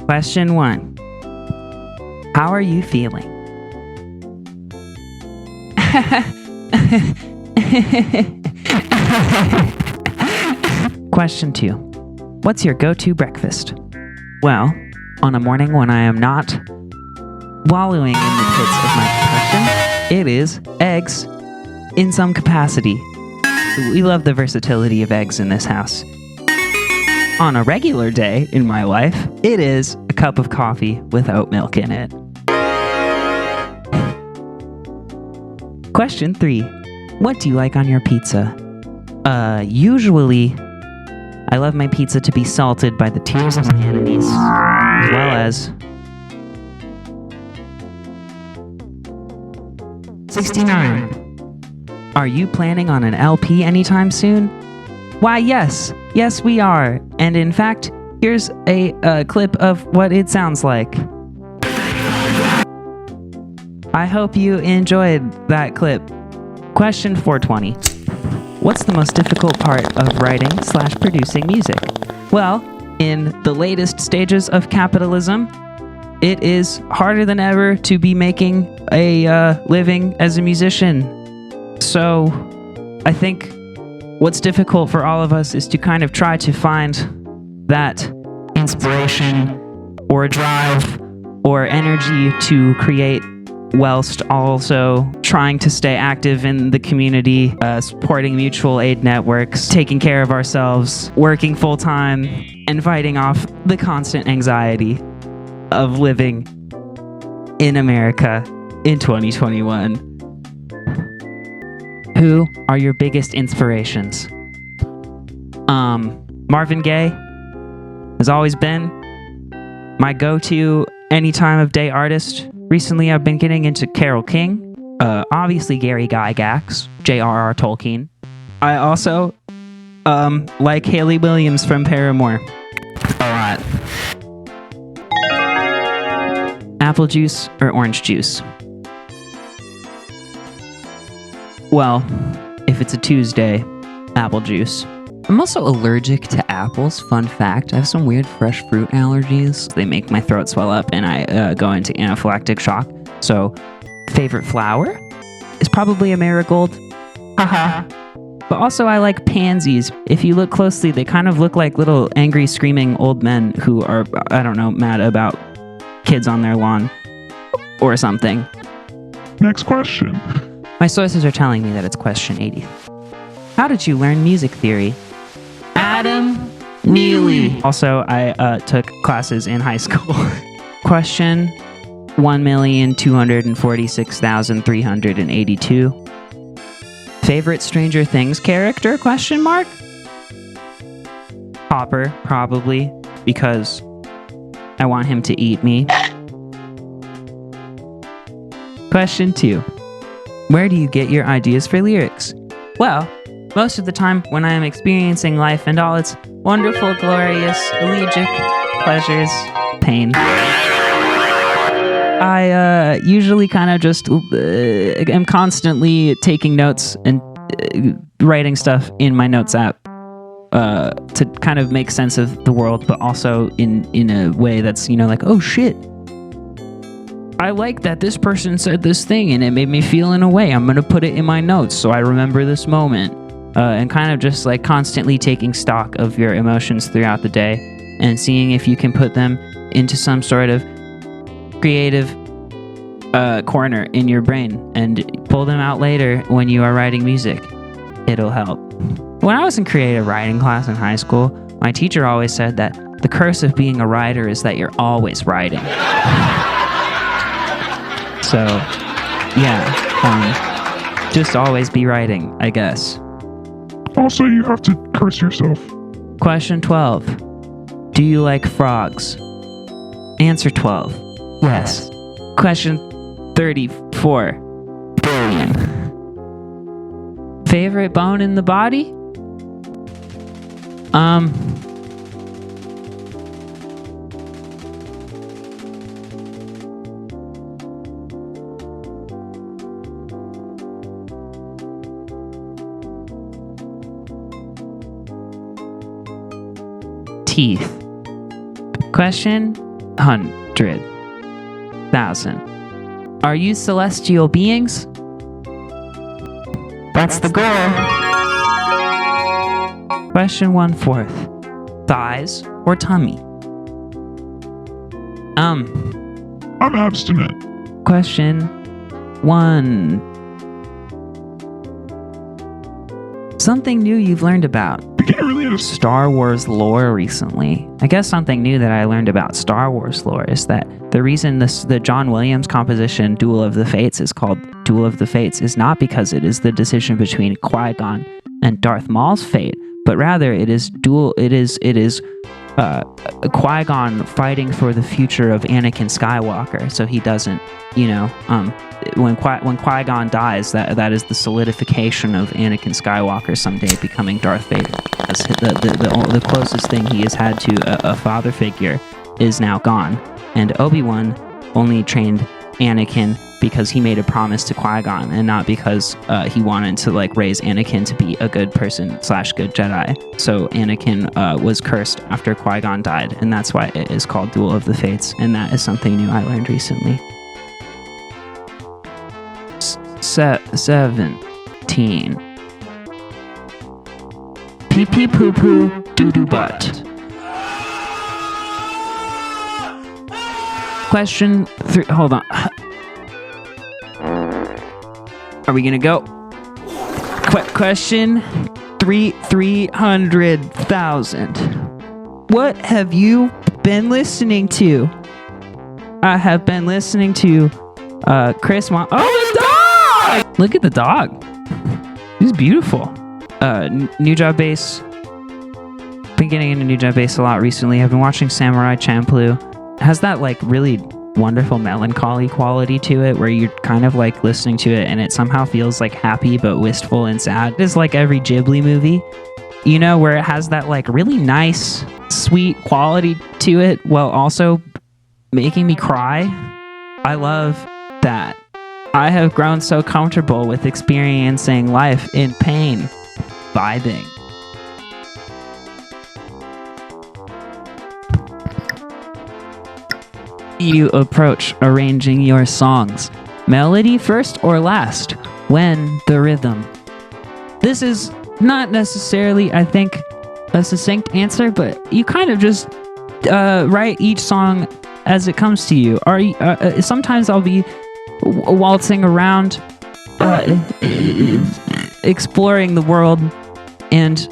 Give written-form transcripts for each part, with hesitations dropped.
Question 1. How are you feeling? Question 2. What's your go-to breakfast? Well, on a morning when I am not wallowing in the pits of my depression, it is eggs in some capacity. We love the versatility of eggs in this house. On a regular day in my life, it is a cup of coffee with oat milk in it. Question 3. What do you like on your pizza? Usually, I love my pizza to be salted by the tears of my enemies, as well as 69. Are you planning on an LP anytime soon? Why, yes. Yes, we are. And in fact, here's a clip of what it sounds like. I hope you enjoyed that clip. Question 420. What's the most difficult part of writing/producing music? Well, in the latest stages of capitalism, it is harder than ever to be making a living as a musician. So, I think what's difficult for all of us is to kind of try to find that inspiration or drive or energy to create whilst also trying to stay active in the community, supporting mutual aid networks, taking care of ourselves, working full-time, and fighting off the constant anxiety of living in America in 2021. Who are your biggest inspirations? Marvin Gaye has always been my go-to any time of day artist. Recently, I've been getting into Carole King, obviously Gary Gygax, J.R.R. Tolkien. I also like Hayley Williams from Paramore a lot. Apple juice or orange juice? Well, if it's a Tuesday, apple juice. I'm also allergic to apples. Fun fact, I have some weird fresh fruit allergies. They make my throat swell up and I go into anaphylactic shock. So, favorite flower is probably a marigold. Haha. But also I like pansies. If you look closely, they kind of look like little angry screaming old men who are, I don't know, mad about kids on their lawn or something. Next question. My sources are telling me that it's question 80. How did you learn music theory? Adam Neely. Also, I took classes in high school. Question 1,246,382. Favorite Stranger Things character? Question mark? Hopper, probably, because I want him to eat me. Question 2. Where do you get your ideas for lyrics? Well, most of the time when I am experiencing life and all its wonderful, glorious, elegiac pleasures, pain, I usually kind of just am constantly taking notes and writing stuff in my notes app to kind of make sense of the world, but also in a way that's, like, oh shit, I like that this person said this thing and it made me feel in a way. I'm going to put it in my notes so I remember this moment. And kind of just like constantly taking stock of your emotions throughout the day and seeing if you can put them into some sort of creative corner in your brain and pull them out later when you are writing music. It'll help. When I was in creative writing class in high school, my teacher always said that the curse of being a writer is that you're always writing. So, yeah, just always be writing, I guess. Also, you have to curse yourself. Question 12. Do you like frogs? Answer 12. Yes. Question 34. Billion. Favorite bone in the body? teeth. Question 100,000. Are you celestial beings? That's the goal. Question 1/4. Thighs or tummy? I'm abstinent. Question 1. Something new you've learned about You can't really understand. Star Wars lore recently. I guess something new that I learned about Star Wars lore is that the reason the John Williams composition Duel of the Fates is called Duel of the Fates is not because it is the decision between Qui-Gon and Darth Maul's fate, but rather it is Qui-Gon fighting for the future of Anakin Skywalker, so he doesn't, when Qui-Gon dies, that is the solidification of Anakin Skywalker someday becoming Darth Vader. The closest thing he has had to a father figure is now gone, and Obi-Wan only trained Anakin because he made a promise to Qui-Gon, and not because he wanted to raise Anakin to be a good person / good Jedi. So Anakin was cursed after Qui-Gon died, and that's why it is called Duel of the Fates, and that is something new I learned recently. 17. Pee pee poo poo doo doo butt. Question 3. Hold on. Are we gonna go? Question 300,000. What have you been listening to? I have been listening to Chris the dog! Look at the dog. He's beautiful. New Job Bass. Been getting into New Job Bass a lot recently. I've been watching Samurai Champloo. It has that really wonderful melancholy quality to it where you're kind of listening to it and it somehow feels happy but wistful and sad. It is like every Ghibli movie, where it has that really nice, sweet quality to it while also making me cry. I love that. I have grown so comfortable with experiencing life in pain, vibing. You approach arranging your songs. Melody first or last? When the rhythm? This is not necessarily, I think, a succinct answer, but you kind of just write each song as it comes to you. Sometimes I'll be waltzing around, exploring the world, and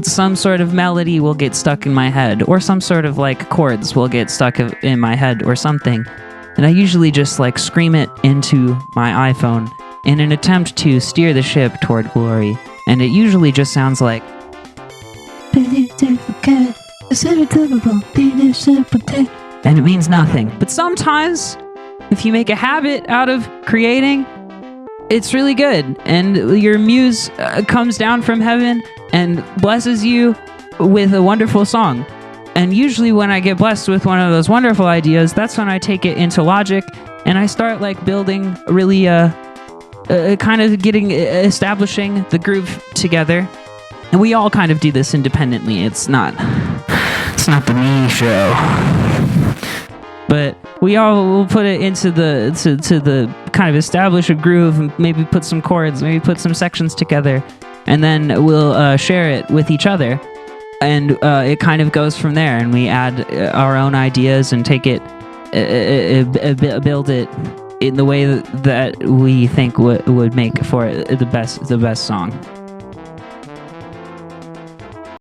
some sort of melody will get stuck in my head, or some sort of chords will get stuck in my head or something. And I usually just scream it into my iPhone in an attempt to steer the ship toward glory. And it usually just sounds like, and it means nothing. But sometimes, if you make a habit out of creating, it's really good. And your muse comes down from heaven and blesses you with a wonderful song. And usually when I get blessed with one of those wonderful ideas, that's when I take it into Logic and I start building really kind of establishing the groove together. And we all kind of do this independently. It's not the me show. But we all will put it into the kind of establish a groove, and maybe put some chords, maybe put some sections together, and then we'll share it with each other. And it kind of goes from there, and we add our own ideas and take it, build it in the way that we think would make for the best song.